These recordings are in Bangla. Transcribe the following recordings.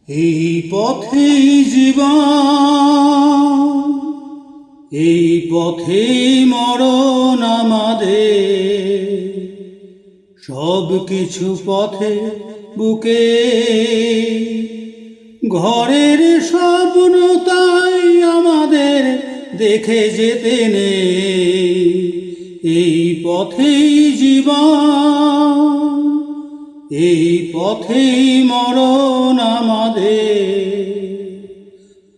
এই পথেই জীবন, এই পথেই মরণ আমাদের। সব কিছু পথে বুকে, ঘরের স্বপ্ন তাই আমাদের দেখে যেতে নেই। এই পথেই জীবন, এই পথেই মরণ আমাদের।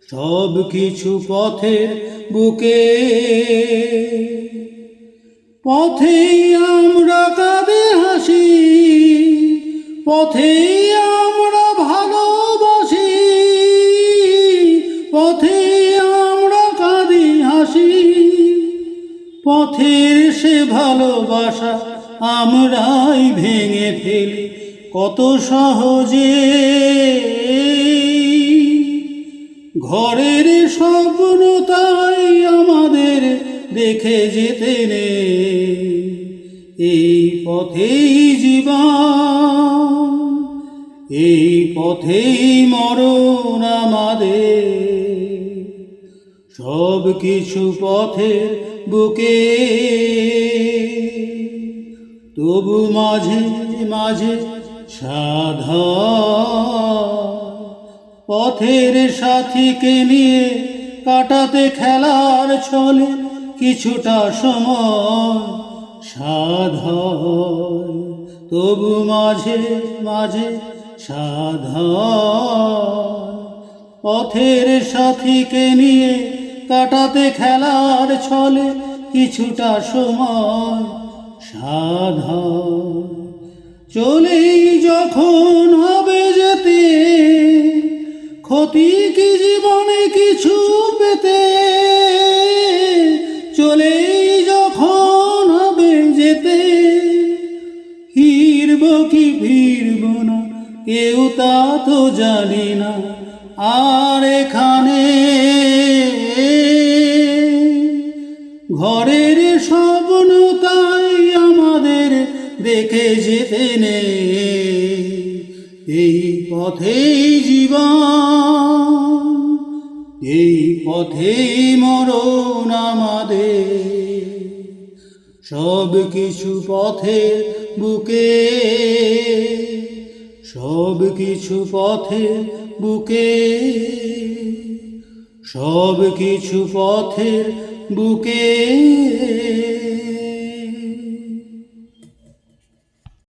সব কিছু পথের বুকে, পথেই আমরা কাঁদে হাসি, পথেই আমরা ভালোবাসি, পথেই আমরা কাঁদি হাসি। পথের সে ভালোবাসা আমরাই ভেঙে ফেলি কত সহজে। ঘরের স্বপ্ন তাই আমাদের দেখে যেতে নেই। এই পথেই জীবন, এই পথেই মরণ আমাদের। সব কিছু পথের বুকে, তবু মাঝে মাঝে সাধা পথের সাথীকে নিয়ে কাটাতে খেলার ছলে কিছুটা সময় সাধা। তবু মাঝে মাঝে সাধা পথের সাথীকে নিয়ে কাটাতে খেলার ছলে কিছুটা সময় সাধা। চলেই যখন হবে যেতে, ক্ষতি কি জীবনে কিছু পেতে। চলেই যখন হবে যেতে, ফিরব কি ফিরব না কেউ তা তো জানি না। আর এখানে ঘরের স্বপ্ন তাই আমাদের দেখে যেতে নেই। এই পথেই জীবন, এই পথেই মরণ আমাদের। সব কিছু পথের বুকে, সব কিছু পথের বুকে, সব কিছু পথের বুকে।